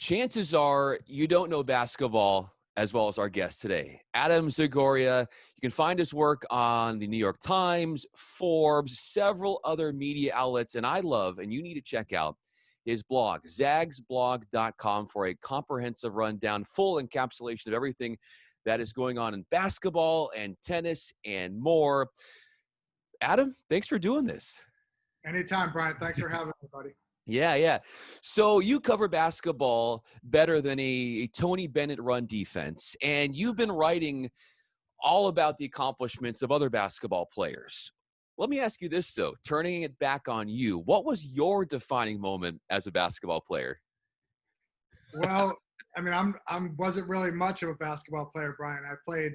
chances are you don't know basketball as well as our guest today, Adam Zagoria. You can find his work on the New York Times, Forbes, several other media outlets, and I love, and you need to check out his blog, zagsblog.com, for a comprehensive rundown, full encapsulation of everything that is going on in basketball and tennis and more. Adam, thanks for doing this. Anytime, Brian. Thanks for having me, buddy. Yeah. So you cover basketball better than a Tony Bennett run defense, and you've been writing all about the accomplishments of other basketball players. Let me ask you this, though, turning it back on you, what was your defining moment as a basketball player? Well, I mean, I'm wasn't really much of a basketball player, Brian. I played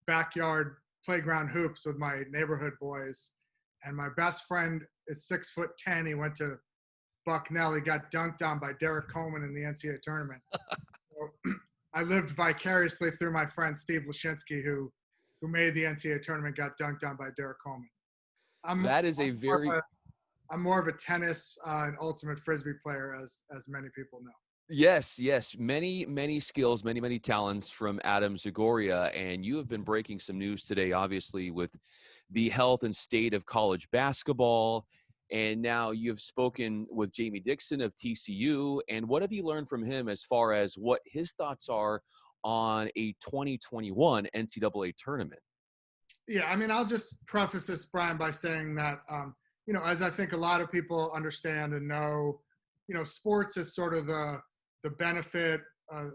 backyard playground hoops with my neighborhood boys, and my best friend is 6'10". He went to Bucknell. He got dunked on by Derek Coleman in the NCAA tournament. So I lived vicariously through my friend Steve Lashinsky, who made the NCAA tournament, got dunked on by Derek Coleman. That is a very I'm more of a tennis and ultimate frisbee player, as many people know. Yes. Many skills, many talents from Adam Zagoria. And you have been breaking some news today, obviously, with the health and state of college basketball. And now you've spoken with Jamie Dixon of TCU. And what have you learned from him as far as what his thoughts are on a 2021 NCAA tournament? Yeah, I mean, I'll just preface this, Brian, by saying that, as I think a lot of people understand and know, sports is sort of the benefit, of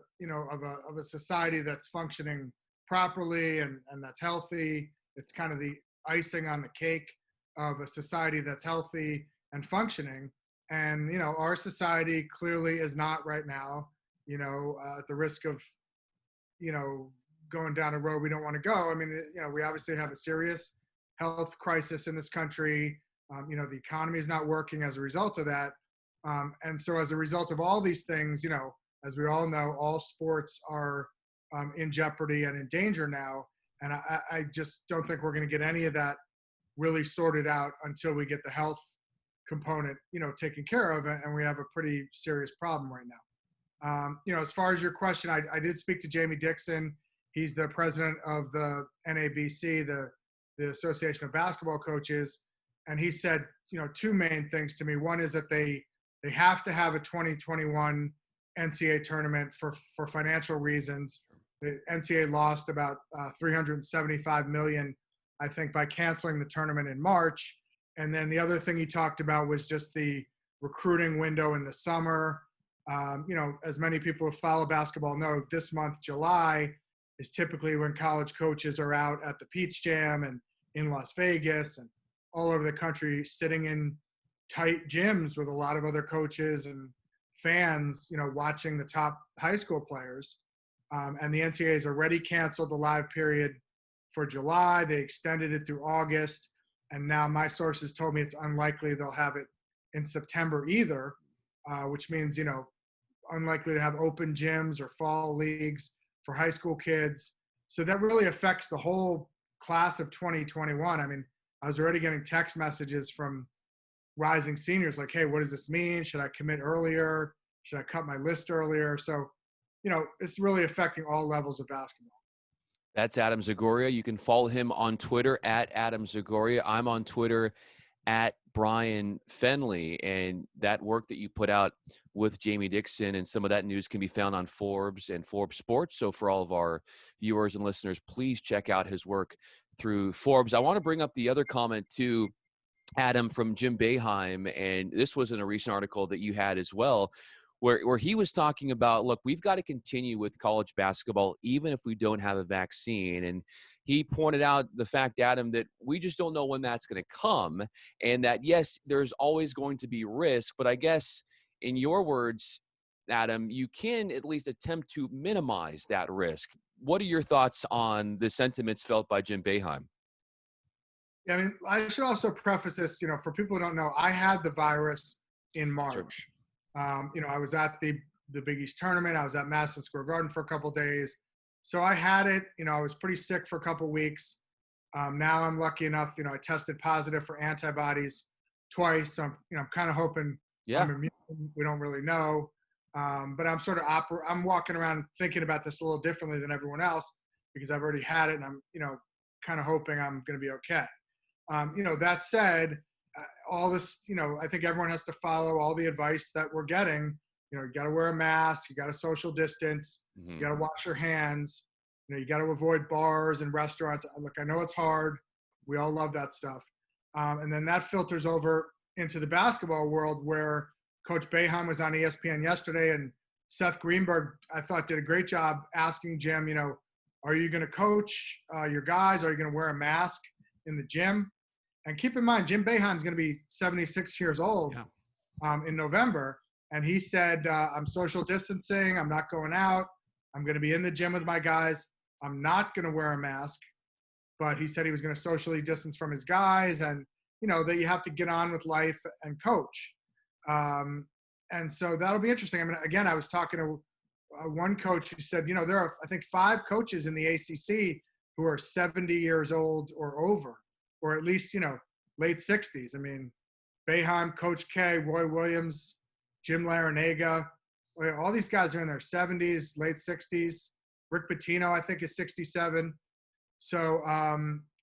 a society that's functioning properly and that's healthy. It's kind of the icing on the cake of a society that's healthy and functioning. And, our society clearly is not right now, at the risk of, going down a road we don't want to go. I mean, we obviously have a serious health crisis in this country. The economy is not working as a result of that. And so as a result of all these things, as we all know, all sports are in jeopardy and in danger now. And I just don't think we're going to get any of that really sorted out until we get the health component, taken care of. And we have a pretty serious problem right now. As far as your question, I did speak to Jamie Dixon. He's the president of the NABC, the Association of Basketball Coaches. And he said, two main things to me. One is that they have to have a 2021 NCAA tournament for financial reasons. The NCAA lost about $375 million, I think, by canceling the tournament in March. And then the other thing he talked about was just the recruiting window in the summer. As many people who follow basketball know, this month, July, is typically when college coaches are out at the Peach Jam and in Las Vegas and all over the country, sitting in tight gyms with a lot of other coaches and fans, watching the top high school players. And the NCAA has already canceled the live period for July. They extended it through August. And now my sources told me it's unlikely they'll have it in September either, which means, unlikely to have open gyms or fall leagues for high school kids. So that really affects the whole class of 2021. I mean, I was already getting text messages from rising seniors like, hey, what does this mean? Should I commit earlier? Should I cut my list earlier? So, it's really affecting all levels of basketball. That's Adam Zagoria. You can follow him on Twitter at Adam Zagoria. I'm on Twitter at Bryan Fenley. And that work that you put out with Jamie Dixon and some of that news can be found on Forbes and Forbes Sports. So for all of our viewers and listeners, please check out his work through Forbes. I want to bring up the other comment too, Adam, from Jim Boeheim, and this was in a recent article that you had as well, where he was talking about, look, we've got to continue with college basketball even if we don't have a vaccine. And he pointed out the fact, Adam, that we just don't know when that's going to come, and that, yes, there's always going to be risk, but I guess in your words, Adam, you can at least attempt to minimize that risk. What are your thoughts on the sentiments felt by Jim Boeheim? Yeah, I mean, I should also preface this, for people who don't know, I had the virus in March. Sure. I was at the Big East tournament. I was at Madison Square Garden for a couple of days. So I had it, I was pretty sick for a couple of weeks. Now I'm lucky enough, I tested positive for antibodies twice. So I'm kind of hoping I'm immune. We don't really know. But I'm sort of I'm walking around thinking about this a little differently than everyone else because I've already had it, and I'm kind of hoping I'm going to be okay. That said, all this, I think everyone has to follow all the advice that we're getting. You got to wear a mask, you got to social distance, Mm-hmm. you got to wash your hands, you got to avoid bars and restaurants. Look, I know it's hard. We all love that stuff. And then that filters over into the basketball world where Coach Boeheim was on ESPN yesterday, and Seth Greenberg, I thought, did a great job asking Jim, are you going to coach your guys? Are you going to wear a mask in the gym? And keep in mind, Jim Boeheim's going to be 76 years old in November. And he said, I'm social distancing. I'm not going out. I'm going to be in the gym with my guys. I'm not going to wear a mask. But he said he was going to socially distance from his guys and, that you have to get on with life and coach. And so that'll be interesting. I mean, again, I was talking to one coach who said, there are, I think, 5 coaches in the ACC who are 70 years old or over, or at least, late 60s. I mean, Boeheim, Coach K, Roy Williams, Jim Larinaga, all these guys are in their 70s, late 60s. Rick Pitino, I think, is 67. So,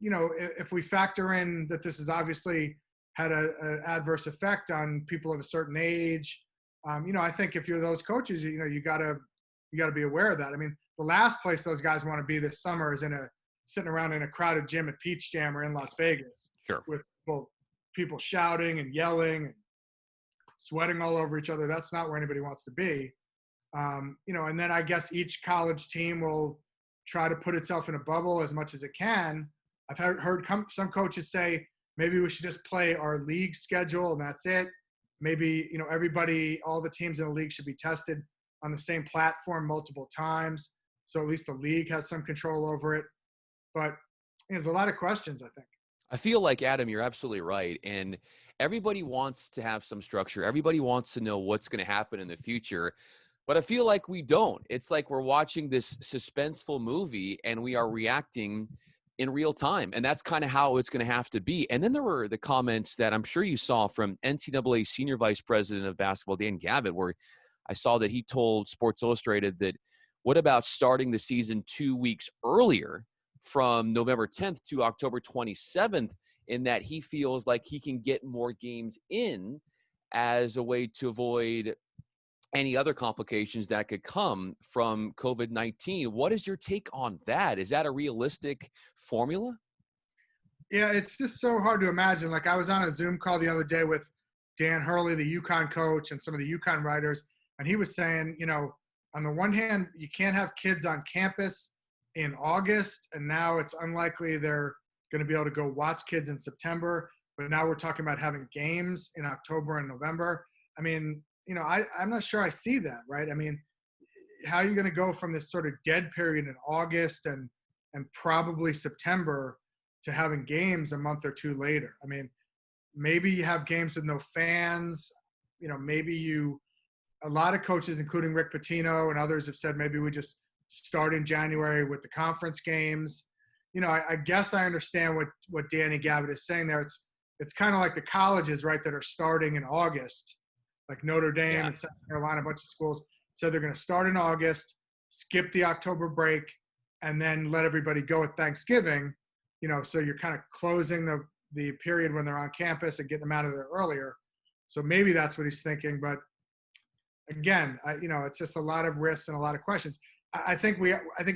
if we factor in that this has obviously had an adverse effect on people of a certain age, I think if you're those coaches, you gotta be aware of that. I mean, the last place those guys want to be this summer is sitting around in a crowded gym at Peach Jam or in Las Vegas, sure, with people shouting and yelling and sweating all over each other. That's not where anybody wants to be. And then I guess each college team will try to put itself in a bubble as much as it can. I've heard some coaches say maybe we should just play our league schedule and that's it. Maybe, everybody, all the teams in the league should be tested on the same platform multiple times. So at least the league has some control over it. But there's a lot of questions, I think. I feel like, Adam, you're absolutely right. And everybody wants to have some structure. Everybody wants to know what's going to happen in the future. But I feel like we don't. It's like we're watching this suspenseful movie and we are reacting in real time. And that's kind of how it's going to have to be. And then there were the comments that I'm sure you saw from NCAA Senior Vice President of Basketball, Dan Gavitt, where I saw that he told Sports Illustrated that what about starting the season 2 weeks earlier from November 10th to October 27th, in that he feels like he can get more games in as a way to avoid any other complications that could come from COVID-19. What is your take on that? Is that a realistic formula? Yeah, it's just so hard to imagine. Like, I was on a Zoom call the other day with Dan Hurley, the UConn coach, and some of the UConn writers, and he was saying, on the one hand, you can't have kids on campus in August, and now it's unlikely they're going to be able to go watch kids in September. But now we're talking about having games in October and November. I mean, I'm not sure I see that, right? I mean, how are you going to go from this sort of dead period in August and probably September to having games a month or two later? I mean, maybe you have games with no fans. A lot of coaches, including Rick Pitino and others, have said maybe we just start in January with the conference games. I guess I understand what Danny Gavitt is saying there. It's kind of like the colleges, right, that are starting in August, like Notre Dame and South Carolina, a bunch of schools. So they're going to start in August, skip the October break, and then let everybody go at Thanksgiving. So you're kind of closing the period when they're on campus and getting them out of there earlier. So maybe that's what he's thinking. But again, it's just a lot of risks and a lot of questions. I think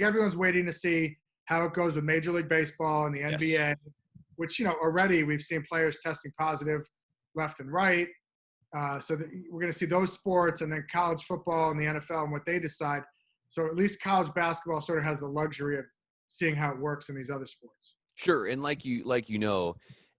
everyone's waiting to see how it goes with Major League Baseball and the NBA, which, already we've seen players testing positive left and right. So we're going to see those sports, and then college football and the NFL and what they decide. So at least college basketball sort of has the luxury of seeing how it works in these other sports. Sure. And like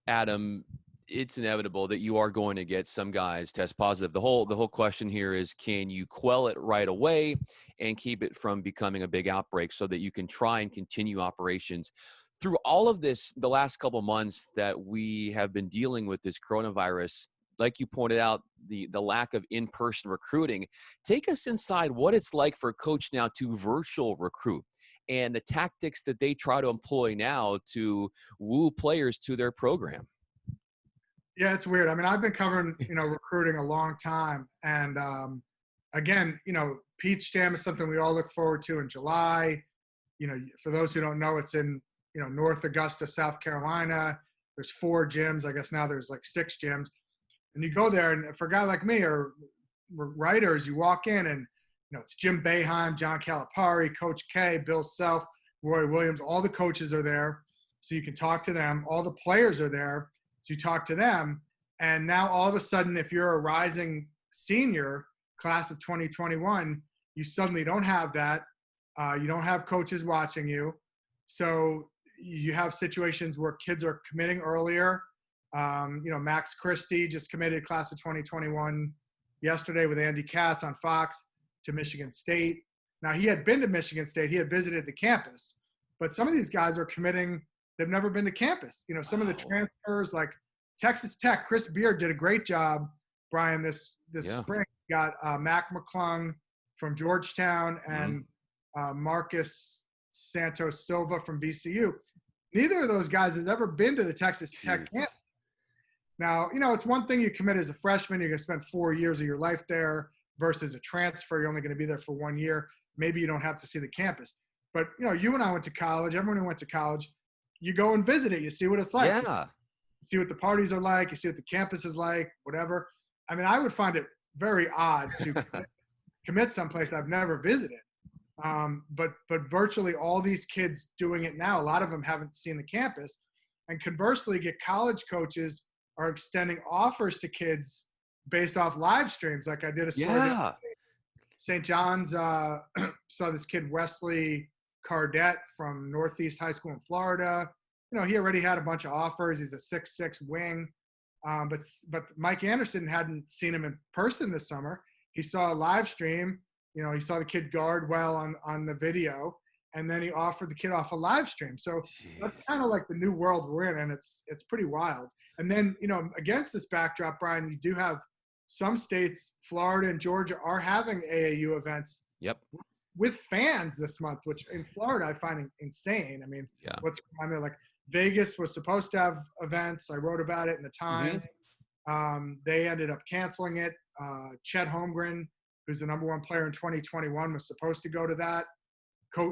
Adam, it's inevitable that you are going to get some guys test positive. The whole question here is, can you quell it right away and keep it from becoming a big outbreak so that you can try and continue operations through all of this? The last couple months that we have been dealing with this coronavirus, like you pointed out, the lack of in-person recruiting. Take us inside what it's like for a coach now to virtual recruit and the tactics that they try to employ now to woo players to their program. Yeah, it's weird. I mean, I've been covering, recruiting a long time, and again, Peach Jam is something we all look forward to in July. For those who don't know, it's in, North Augusta, South Carolina. There's 4 gyms. I guess now there's like 6 gyms. And you go there, and for a guy like me or writers, you walk in and, it's Jim Boeheim, John Calipari, Coach K, Bill Self, Roy Williams. All the coaches are there, so you can talk to them. All the players are there, so you talk to them. And now all of a sudden, if you're a rising senior, class of 2021, you suddenly don't have that. You don't have coaches watching you. So you have situations where kids are committing earlier. Max Christie just committed class of 2021 yesterday with Andy Katz on Fox to Michigan State. Now, he had been to Michigan State. He had visited the campus. But some of these guys are committing. They've never been to campus. Some of the transfers, like Texas Tech, Chris Beard did a great job, Brian, this spring. Got Mac McClung from Georgetown and Marcus Santos Silva from VCU. Neither of those guys has ever been to the Texas Tech campus. Now, it's one thing you commit as a freshman. You're going to spend 4 years of your life there versus a transfer. You're only going to be there for 1 year. Maybe you don't have to see the campus. But, you and I went to college. Everyone who went to college, you go and visit it. You see what it's like. Yeah. You see what the parties are like. You see what the campus is like, whatever. I mean, I would find it very odd to commit someplace I've never visited. But virtually all these kids doing it now, a lot of them haven't seen the campus. And conversely, get college coaches are extending offers to kids based off live streams. Like I did a story. St. John's saw this kid, Wesley Cardette from Northeast High School in Florida. He already had a bunch of offers. He's a 6'6" wing. But Mike Anderson hadn't seen him in person this summer. He saw a live stream. He saw the kid guard well on the video, and then he offered the kid off a live stream. So that's kind of like the new world we're in, and it's pretty wild. And then, against this backdrop, Brian, you do have some states, Florida and Georgia, are having AAU events with fans this month, which in Florida I find insane. I mean, what's going on there? Like Vegas was supposed to have events. I wrote about it in the Times. They ended up canceling it. Chet Holmgren, who's the number 1 player in 2021, was supposed to go to that.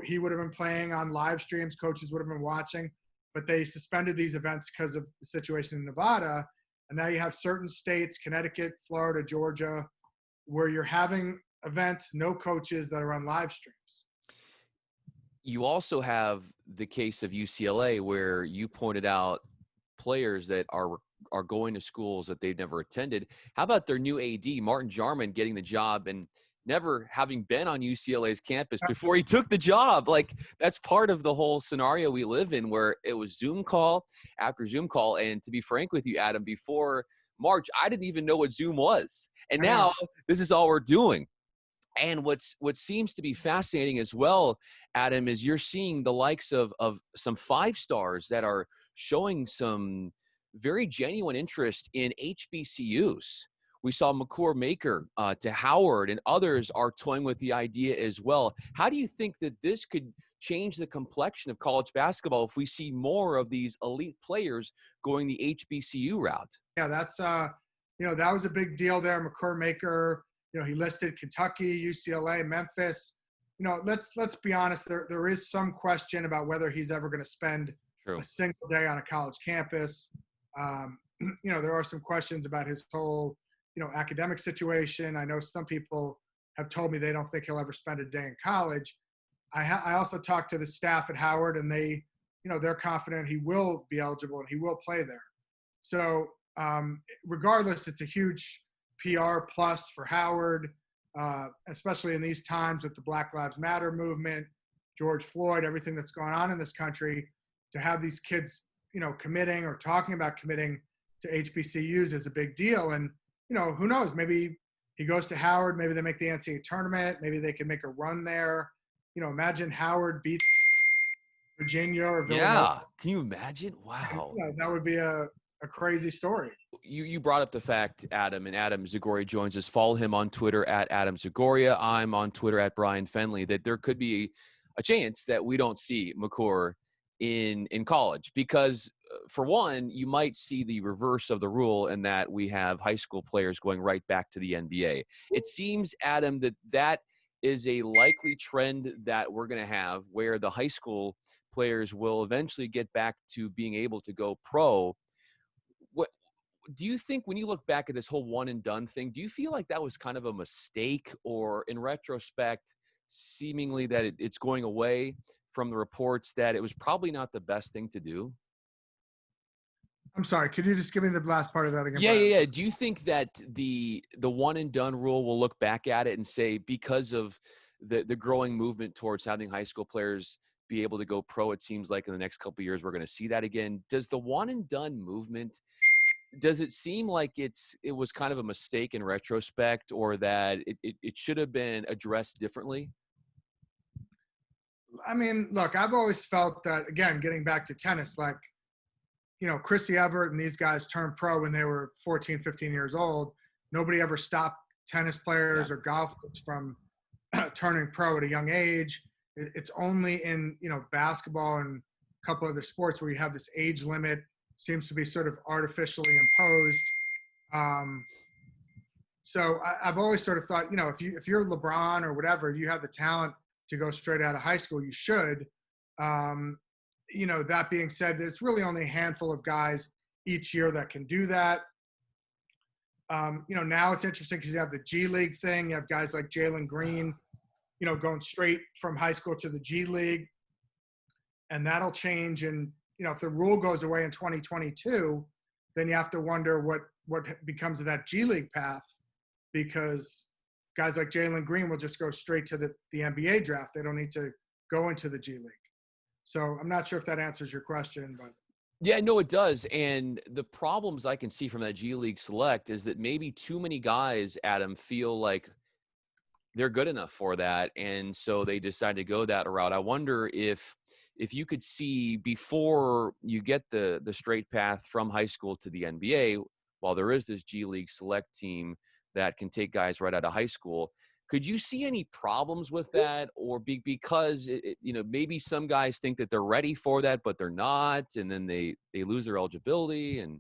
He would have been playing on live streams. Coaches would have been watching. But they suspended these events because of the situation in Nevada. And now you have certain states, Connecticut, Florida, Georgia, where you're having events, no coaches, that are on live streams. You also have the case of UCLA, where you pointed out players that are going to schools that they've never attended. How about their new AD, Martin Jarman, getting the job and never having been on UCLA's campus before he took the job? Like, that's part of the whole scenario we live in, where it was Zoom call after Zoom call. And to be frank with you, Adam, before March, I didn't even know what Zoom was. And now this is all we're doing. And what seems to be fascinating as well, Adam, is you're seeing the likes of some 5 stars that are showing some very genuine interest in HBCUs. We saw McCord Maker to Howard, and others are toying with the idea as well. How do you think that this could change the complexion of college basketball if we see more of these elite players going the HBCU route? Yeah, that's that was a big deal there. McCord Maker, he listed Kentucky, UCLA, Memphis. Let's be honest. There is some question about whether he's ever going to spend a single day on a college campus. There are some questions about his whole academic situation. I know some people have told me they don't think he'll ever spend a day in college. I also talked to the staff at Howard, and they're confident he will be eligible and he will play there. So regardless, it's a huge PR plus for Howard, especially in these times with the Black Lives Matter movement, George Floyd, everything that's going on in this country. To have these kids, committing or talking about committing to HBCUs is a big deal. And who knows? Maybe he goes to Howard. Maybe they make the NCAA tournament. Maybe they can make a run there. Imagine Howard beats Virginia or Villanova. Yeah, can you imagine? Wow. That would be a crazy story. You brought up the fact, Adam, and Adam Zagoria joins us. Follow him on Twitter at Adam Zagoria. I'm on Twitter at Bryan Fenley, that there could be a chance that we don't see McCord in college, because for one, you might see the reverse of the rule in that we have high school players going right back to the NBA. It seems, Adam, that is a likely trend that we're going to have, where the high school players will eventually get back to being able to go pro. What do you think, when you look back at this whole one and done thing, do you feel like that was kind of a mistake, or in retrospect, seemingly that it's going away from the reports, that it was probably not the best thing to do? I'm sorry. Could you just give me the last part of that again, Yeah, Brian? yeah, yeah. Do you think that the one and done rule will look back at it and say, because of the growing movement towards having high school players be able to go pro, it seems like in the next couple of years we're going to see that again? Does the one and done movement, does it seem like it was kind of a mistake in retrospect, or that it should have been addressed differently? I mean, look, I've always felt that, again, getting back to tennis, like, Chrissy Everett and these guys turned pro when they were 14, 15 years old. Nobody ever stopped tennis players or golfers from turning pro at a young age. It's only in, basketball and a couple other sports where you have this age limit, seems to be sort of artificially imposed. So I've always sort of thought, if you're LeBron or whatever, you have the talent to go straight out of high school, you should. That being said, there's really only a handful of guys each year that can do that. Now it's interesting because you have the G League thing. You have guys like Jalen Green, going straight from high school to the G League. And that'll change. And, if the rule goes away in 2022, then you have to wonder what becomes of that G League path, because guys like Jalen Green will just go straight to the NBA draft. They don't need to go into the G League. So I'm not sure if that answers your question, but. Yeah, no, it does. And the problems I can see from that G League Select is that maybe too many guys, Adam, feel like they're good enough for that, and so they decide to go that route. I wonder if you could see, before you get the straight path from high school to the NBA, while there is this G League Select team that can take guys right out of high school, could you see any problems with that? Or because maybe some guys think that they're ready for that, but they're not, and then they lose their eligibility. And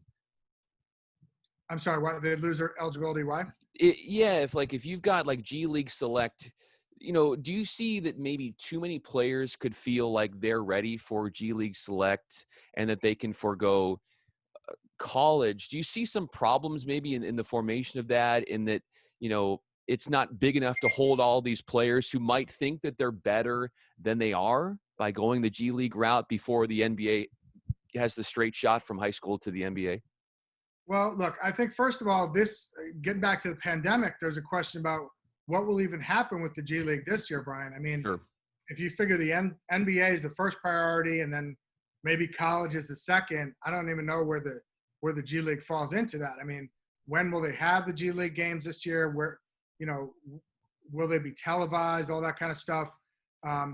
I'm sorry, why they lose their eligibility? Why? If you've got like G League Select, do you see that maybe too many players could feel like they're ready for G League Select and that they can forego college? Do you see some problems maybe in the formation of that, in that, it's not big enough to hold all these players who might think that they're better than they are by going the G League route before the NBA has the straight shot from high school to the NBA? Well, look, I think first of all, getting back to the pandemic, there's a question about what will even happen with the G League this year, Brian. I mean, Sure. If you figure the NBA is the first priority and then maybe college is the second, I don't even know where the G League falls into that. I mean, when will they have the G League games this year? Where, will they be televised? All that kind of stuff. I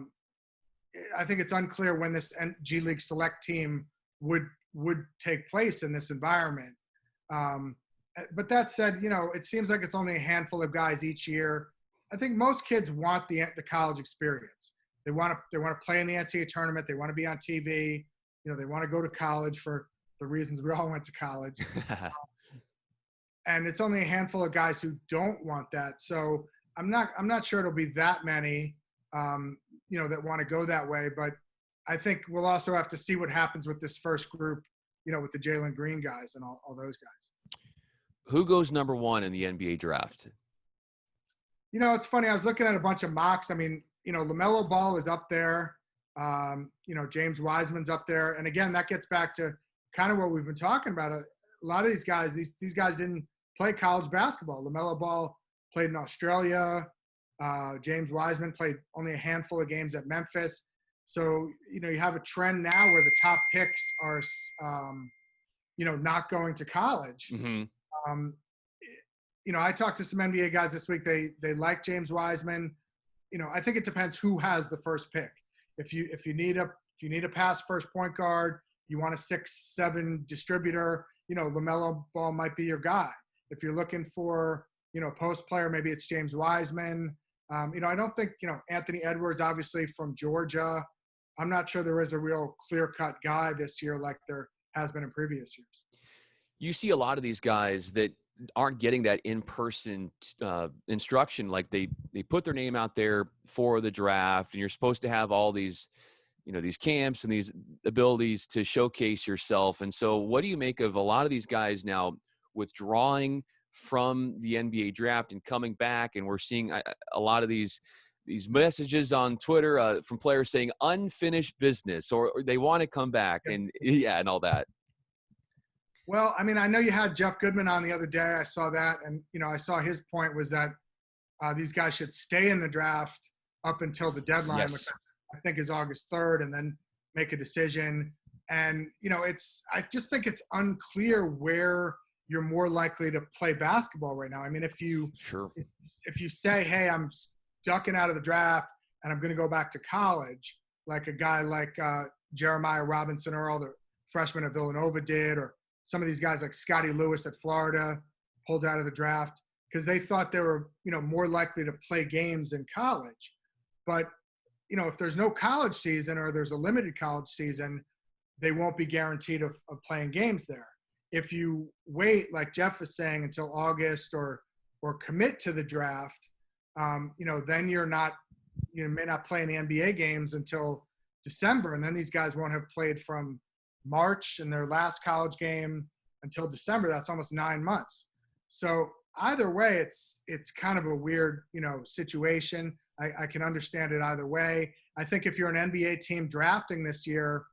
think it's unclear when this G League Select team would take place in this environment. But that said, it seems like it's only a handful of guys each year. I think most kids want the college experience. They want to play in the NCAA tournament. They want to be on TV. They want to go to college for the reasons we all went to college. And it's only a handful of guys who don't want that. So I'm not sure it'll be that many, that want to go that way. But I think we'll also have to see what happens with this first group, with the Jalen Green guys and all those guys. Who goes number one in the NBA draft? It's funny. I was looking at a bunch of mocks. I mean, LaMelo Ball is up there. James Wiseman's up there. And again, that gets back to kind of what we've been talking about. A lot of these guys, these guys didn't play college basketball. LaMelo Ball played in Australia. James Wiseman played only a handful of games at Memphis. So, you have a trend now where the top picks are, not going to college. Mm-hmm. I talked to some NBA guys this week. They like James Wiseman. I think it depends who has the first pick. If you need a pass first point guard, you want a 6'7" distributor, LaMelo Ball might be your guy. If you're looking for, post player, maybe it's James Wiseman. I don't think, Anthony Edwards, obviously from Georgia, I'm not sure there is a real clear-cut guy this year like there has been in previous years. You see a lot of these guys that aren't getting that in-person instruction. Like they put their name out there for the draft, and you're supposed to have all these, these camps and these abilities to showcase yourself. And so what do you make of a lot of these guys now withdrawing from the NBA draft and coming back? And we're seeing a lot of these messages on Twitter from players saying unfinished business, or they want to come back, and and all that. Well, I mean, I know you had Jeff Goodman on the other day. I saw that. And, I saw his point was that these guys should stay in the draft up until the deadline, Yes. which I think is August 3rd, and then make a decision. And, I just think it's unclear where you're more likely to play basketball right now. I mean, if you say, hey, I'm ducking out of the draft and I'm going to go back to college, like a guy like Jeremiah Robinson Earl, the freshman at Villanova did, or some of these guys like Scotty Lewis at Florida pulled out of the draft because they thought they were, more likely to play games in college. But, if there's no college season or there's a limited college season, they won't be guaranteed of playing games there. If you wait, like Jeff was saying, until August or commit to the draft, then you may not play any NBA games until December. And then these guys won't have played from March in their last college game until December. That's almost 9 months. So either way, it's kind of a weird, situation. I can understand it either way. I think if you're an NBA team drafting this year,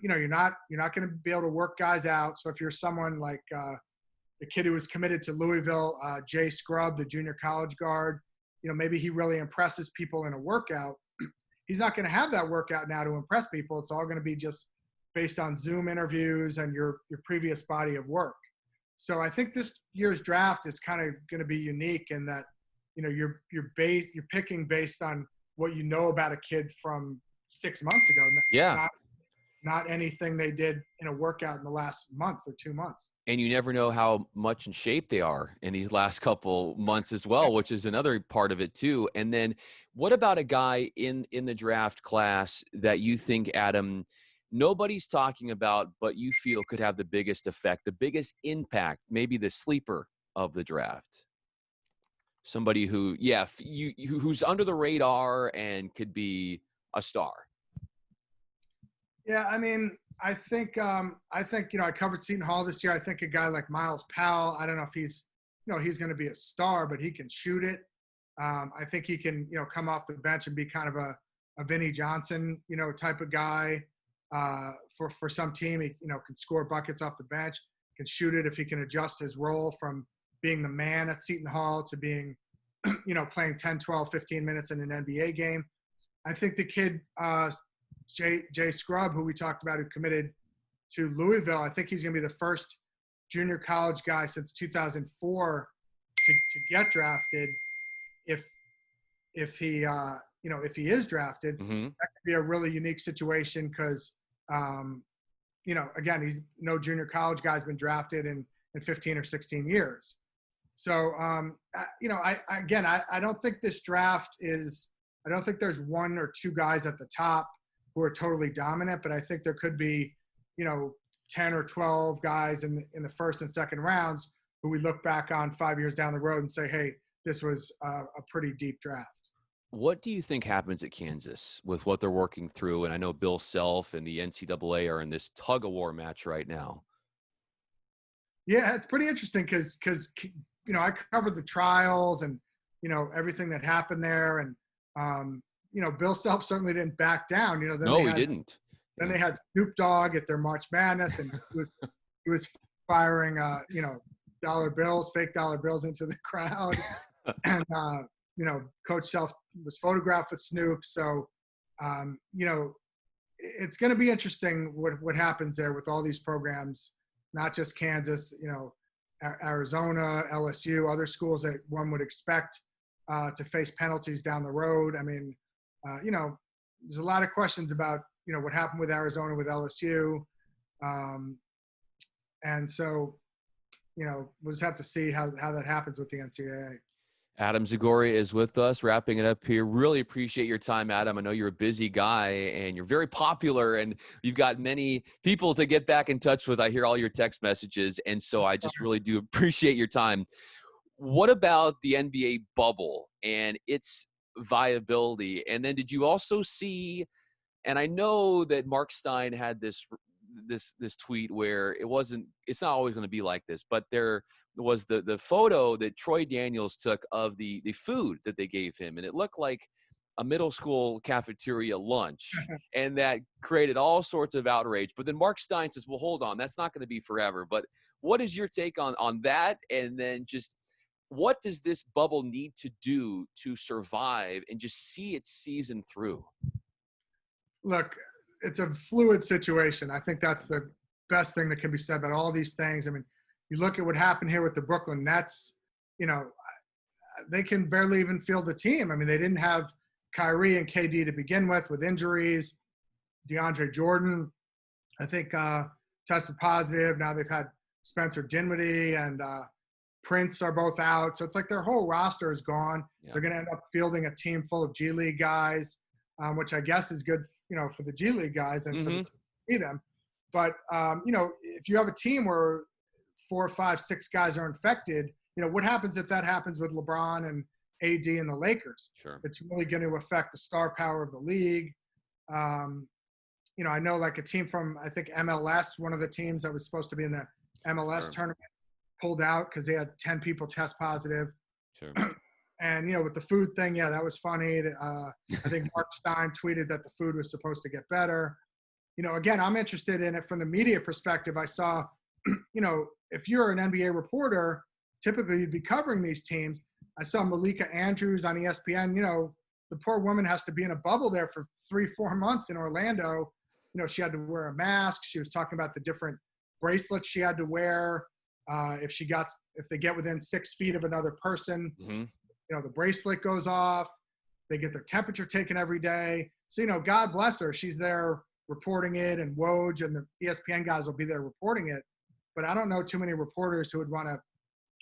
you're not going to be able to work guys out. So if you're someone like the kid who was committed to Louisville, Jay Scrubb, the junior college guard, maybe he really impresses people in a workout. He's not going to have that workout now to impress people. It's all going to be just based on Zoom interviews and your previous body of work. So I think this year's draft is kind of going to be unique in that, you're picking based on what you know about a kid from 6 months ago. Yeah. Not anything they did in a workout in the last month or 2 months. And you never know how much in shape they are in these last couple months as well, which is another part of it too. And then what about a guy in the draft class that you think, Adam, nobody's talking about, but you feel could have the biggest effect, the biggest impact, maybe the sleeper of the draft? Somebody who, who's under the radar and could be a star. Yeah, I mean, I think I covered Seton Hall this year. I think a guy like Miles Powell, I don't know if he's going to be a star, but he can shoot it. I think he can, come off the bench and be kind of a Vinnie Johnson, type of guy for some team. He, can score buckets off the bench, can shoot it if he can adjust his role from being the man at Seton Hall to being, playing 10, 12, 15 minutes in an NBA game. I think the kid, Jay Scrubb, who we talked about, who committed to Louisville, I think he's going to be the first junior college guy since 2004 to get drafted. If he is drafted, Mm-hmm. that could be a really unique situation because, again, he's no junior college guy's been drafted in 15 or 16 years. So, I don't think this draft is – I don't think there's one or two guys at the top who are totally dominant, but I think there could be, 10 or 12 guys in the first and second rounds who we look back on 5 years down the road and say, hey, this was a pretty deep draft. What do you think happens at Kansas with what they're working through? And I know Bill Self and the NCAA are in this tug-of-war match right now. Yeah, it's pretty interesting because I covered the trials and, everything that happened there. And, Bill Self certainly didn't back down. No, he didn't. Then they had Snoop Dogg at their March Madness, and he was firing, fake dollar bills into the crowd. And, Coach Self was photographed with Snoop. So, it's going to be interesting what happens there with all these programs, not just Kansas, Arizona, LSU, other schools that one would expect to face penalties down the road. I mean, there's a lot of questions about, what happened with Arizona with LSU. And so, we'll just have to see how that happens with the NCAA. Adam Zagoria is with us, wrapping it up here. Really appreciate your time, Adam. I know you're a busy guy and you're very popular and you've got many people to get back in touch with. I hear all your text messages, and so I just really do appreciate your time. What about the NBA bubble and its viability? And then did you also see, and I know that Mark Stein had this tweet where it's not always going to be like this, but there was the photo that Troy Daniels took of the food that they gave him, and it looked like a middle school cafeteria lunch, and that created all sorts of outrage. But then Mark Stein says, well, hold on, that's not going to be forever. But what is your take on that? And then just what does this bubble need to do to survive and just see its season through? Look, it's a fluid situation. I think that's the best thing that can be said about all these things. I mean, you look at what happened here with the Brooklyn Nets, you know, they can barely even field the team. I mean, they didn't have Kyrie and KD to begin with injuries. DeAndre Jordan, I think, tested positive. Now they've had Spencer Dinwiddie and Prince are both out. So it's like their whole roster is gone. Yeah. They're going to end up fielding a team full of G League guys, which I guess is good, for the G League guys and for the team to see them. But, if you have a team where 4, 5, 6 guys are infected, what happens if that happens with LeBron and AD and the Lakers? Sure. It's really going to affect the star power of the league. I know like a team from, I think, MLS, one of the teams that was supposed to be in the MLS tournament pulled out because they had 10 people test positive. Sure. And, with the food thing, yeah, that was funny. I think Mark Stein tweeted that the food was supposed to get better. Again, I'm interested in it from the media perspective. I saw, if you're an NBA reporter, typically you'd be covering these teams. I saw Malika Andrews on ESPN. The poor woman has to be in a bubble there for 3-4 months in Orlando. She had to wear a mask. She was talking about the different bracelets she had to wear. If they get within 6 feet of another person, the bracelet goes off. They get their temperature taken every day. So, God bless her. She's there reporting it, and Woj and the ESPN guys will be there reporting it. But I don't know too many reporters who would want to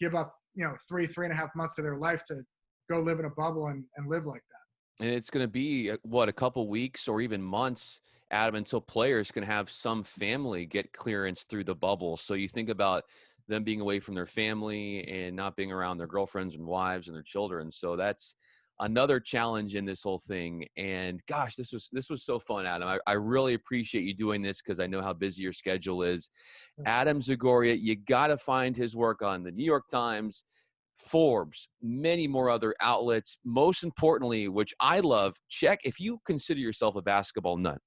give up, 3.5 months of their life to go live in a bubble and live like that. And it's going to be, a couple weeks or even months, Adam, until players can have some family get clearance through the bubble. So you think about them being away from their family and not being around their girlfriends and wives and their children. So that's another challenge in this whole thing. And gosh, this was so fun, Adam. I really appreciate you doing this because I know how busy your schedule is. Adam Zagoria, you got to find his work on the New York Times, Forbes, many more other outlets. Most importantly, which I love, check if you consider yourself a basketball nut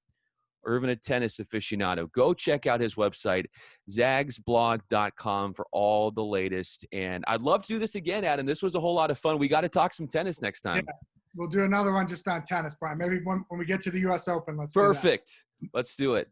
or even a tennis aficionado, go check out his website, zagsblog.com, for all the latest. And I'd love to do this again, Adam. This was a whole lot of fun. We got to talk some tennis next time. Yeah, we'll do another one just on tennis, Brian. Maybe when we get to the U.S. Open, let's Perfect. Let's do it.